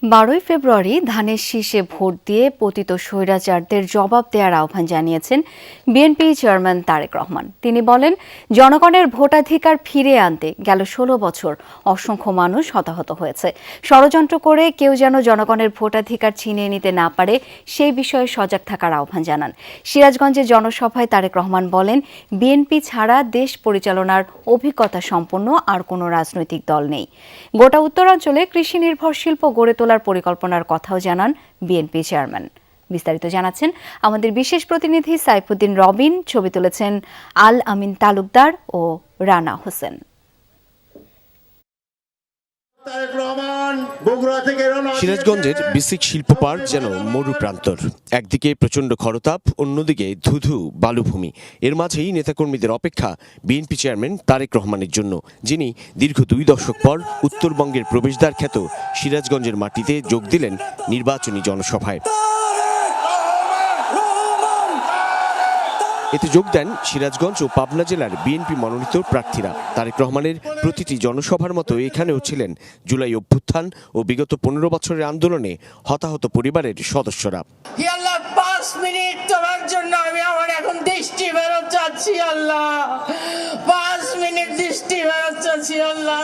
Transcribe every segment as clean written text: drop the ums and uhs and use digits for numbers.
12 ফেব্রুয়ারি ধানের শীষে ভোট দিয়ে পতিত স্বৈরাচারদের জবাব দেওয়ার আহ্বান জানিয়েছেন বিএনপি চেয়ারম্যান তারেক রহমান। তিনি বলেন, জনগণের ভোটাধিকার ফিরিয়ে আনতে গেল 16 বছর অসংখ্য মানুষ হতাহত হয়েছে। ষড়যন্ত্র করে কেউ যেন জনগণের ভোটাধিকার ছিনিয়ে নিতে না পারে সেই বিষয়ে সজাগ থাকার আহ্বান জানান। সিরাজগঞ্জে জনসভায় তারেক রহমান বলেন, বিএনপি ছাড়া দেশ পরিচালনার অভিজ্ঞতা সম্পন্ন আর কোনো রাজনৈতিক দল নেই। গোটা উত্তরাঞ্চলে কৃষি নির্ভর শিল্প গড়ে তোলার পরিকল্পনার কথাও জানান বিএনপি চেয়ারম্যান। বিস্তারিত জানাচ্ছেন আমাদের বিশেষ প্রতিনিধি সাইফুদ্দিন রবিন। ছবি তুলেছেন আল আমিন তালুকদার ও রানা হোসেন। সিরাজগঞ্জের বিসিক শিল্প পার্ক যেন মরু প্রান্তর। একদিকে প্রচন্ড খরতাপ, অন্যদিকে ধুধু বালুভূমি। এর মাঝেই নেতাকর্মীদের অপেক্ষা বিএনপি চেয়ারম্যান তারেক রহমানের জন্য, যিনি দীর্ঘ 2 দশক পর উত্তরবঙ্গের প্রবেশদ্বার খ্যাত সিরাজগঞ্জের মাটিতে যোগ দিলেন নির্বাচনী জনসভায়। এতে যোগ দেন সিরাজগঞ্জ ও পাবনা জেলার বিএনপি মনোনীত প্রার্থীরা। তারেক রহমানের প্রতিটি জনসভার মতো এখানেও ছিলেন জুলাই অভ্যুত্থান ও বিগত 15 বছরের আন্দোলনে হতাহত পরিবারের সদস্যরা। আল্লাহ 5 মিনিট তোমার জন্য আমি আমার এখন দৃষ্টি ফেরত চাচ্ছি আল্লাহ, 5 মিনিট দৃষ্টি ফেরত চাচ্ছি আল্লাহ।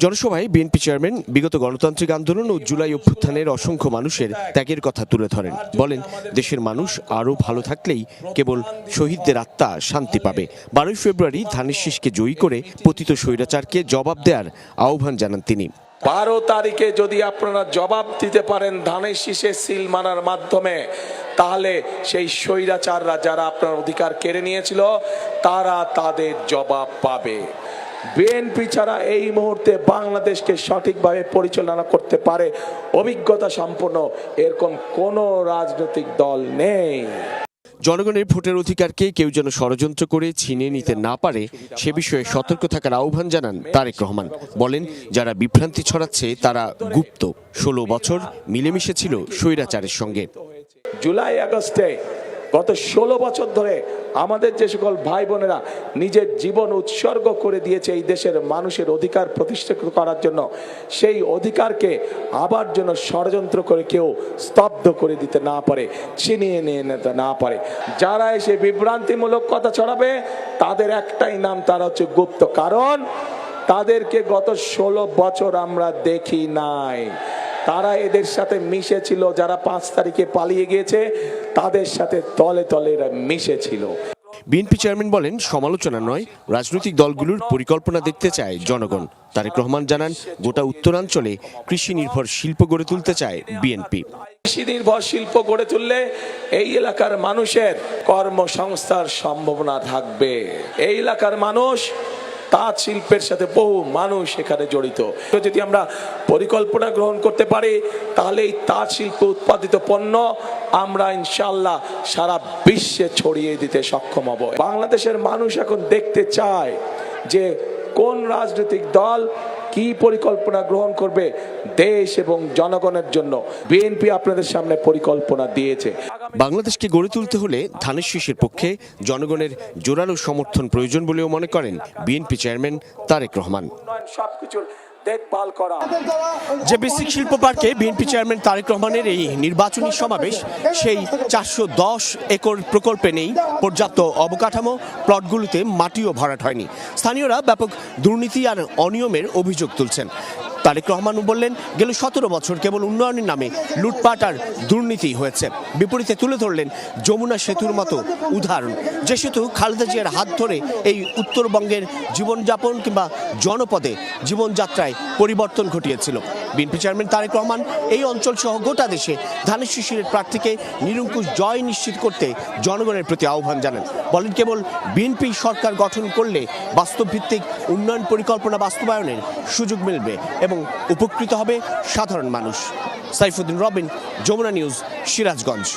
জনসভায় বিএনপি চেয়ারম্যান বিগত গণতান্ত্রিক আন্দোলন ও জুলাই অভ্যুত্থানের অসংখ্য মানুষের ত্যাগের কথা তুলে ধরেন। বলেন, দেশের মানুষ আরও ভালো থাকলেই কেবল শহীদদের আত্মা শান্তি পাবে। 12 ফেব্রুয়ারি ধানের শীষকে জয়ী করে পতিত স্বৈরাচারকে জবাব দেওয়ার আহ্বান জানান তিনি। 12 তারিখে যদি আপনারা জবাব দিতে পারেন ধানের শীষে সিল মারার মাধ্যমে, তাহলে সেই স্বৈরাচাররা যারা আপনার অধিকার কেড়ে নিয়েছিল তারা তাদের জবাব পাবে। বিএনপি ছাড়া এই মুহূর্তে বাংলাদেশকে সঠিকভাবে পরিচালনা করতে পারে অভিজ্ঞতা সম্পন্ন এরকম কোনো রাজনৈতিক দল নেই। জনগণের ভোটের অধিকারকে কেউ যেন ষড়যন্ত্র করে ছিনিয়ে নিতে না পারে সে বিষয়ে সতর্ক থাকার আহ্বান জানান তারেক রহমান। বলেন, যারা বিভ্রান্তি ছড়াচ্ছে তারা গুপ্ত। 16 বছর মিলেমিশে ছিল স্বৈরাচারের সঙ্গে। জুলাই আগস্টে গত 16 বছর ধরে আমাদের যে সকল ভাই বোনেরা নিজের জীবন উৎসর্গ করে দিয়েছে এই দেশের মানুষের অধিকার প্রতিষ্ঠিত করার জন্য, সেই অধিকারকে আবার যেন ষড়যন্ত্র করে কেউ স্তব্ধ করে দিতে না পারে, ছিনিয়ে নিয়ে নিতে না পারে। যারা এসে বিভ্রান্তিমূলক কথা ছড়াবে তাদের একটাই নাম, তারা হচ্ছে গুপ্ত। কারণ তাদেরকে গত 16 বছর আমরা দেখি নাই। তারা এদের সাথে মিশেছিল, যারা 5 তারিখে পালিয়ে গিয়েছে তাদের সাথে তলে তলে এরা মিশেছিল। বিএনপি চেয়ারম্যান বলেন, সমালোচনা নয়, রাজনৈতিক দলগুলোর পরিকল্পনা দেখতে চায় জনগণ। তারেক রহমান জানান, গোটা উত্তরাঞ্চলে কৃষি নির্ভর শিল্প গড়ে তুলতে চায় বিএনপি। কৃষি নির্ভর শিল্প গড়ে তুললে এই এলাকার মানুষের কর্মসংস্থার সম্ভাবনা থাকবে। এই এলাকার মানুষ তাঁত শিল্পের সাথে বহু মানুষ এখানে জড়িত। যদি আমরা পরিকল্পনা গ্রহণ করতে পারি তাহলে এই তাঁত শিল্প উৎপাদিত পণ্য আমরা ইনশাআল্লাহ সারা বিশ্বে ছড়িয়ে দিতে সক্ষম হব। বাংলাদেশের মানুষ এখন দেখতে চায় যে কোন রাজনৈতিক দল কি পরিকল্পনা গ্রহণ করবে দেশ এবং জনগণের জন্য। বিএনপি আপনাদের সামনে পরিকল্পনা দিয়েছে। বাংলাদেশকে গড়ে তুলতে হলে ধানের শীষের পক্ষে জনগণের জোরালো সমর্থন প্রয়োজন বলেও মনে করেন বিএনপি চেয়ারম্যান তারেক রহমান। সবকিছুর দেখভাল করা। যে বেসিক শিল্প পার্কে বিএনপি চেয়ারম্যান তারেক রহমানের এই নির্বাচনী সমাবেশ, সেই 410 একর প্রকল্পে নেই পর্যাপ্ত অবকাঠামো, প্লটগুলোতে মাটিও ভরাট হয়নি। স্থানীয়রা ব্যাপক দুর্নীতি আর অনিয়মের অভিযোগ তুলছেন। তারেক রহমান বললেন, গেল 17 বছর কেবল উন্নয়নের নামে লুটপাট আর দুর্নীতি হয়েছে। বিপরীতে তুলে ধরলেন যমুনা সেতুর মতো উদাহরণ, যে সেতু খালেদা জিয়ার হাত ধরে এই উত্তরবঙ্গের জীবনযাপন কিংবা জনপদে জীবনযাত্রায় পরিবর্তন ঘটিয়েছিল। বিএনপি চেয়ারম্যান তারেক রহমান এই অঞ্চল সহ গোটা দেশে ধানের শীষের প্রার্থীকে নিরঙ্কুশ জয় নিশ্চিত করতে জনগণের প্রতি আহ্বান জানান। বলেন, কেবল বিএনপি সরকার গঠন করলে বাস্তবভিত্তিক উন্নয়ন পরিকল্পনা বাস্তবায়নের সুযোগ মিলবে এবং উপকৃত হবে সাধারণ মানুষ। সাইফুদ্দিন রবিন, যমুনা নিউজ, সিরাজগঞ্জ।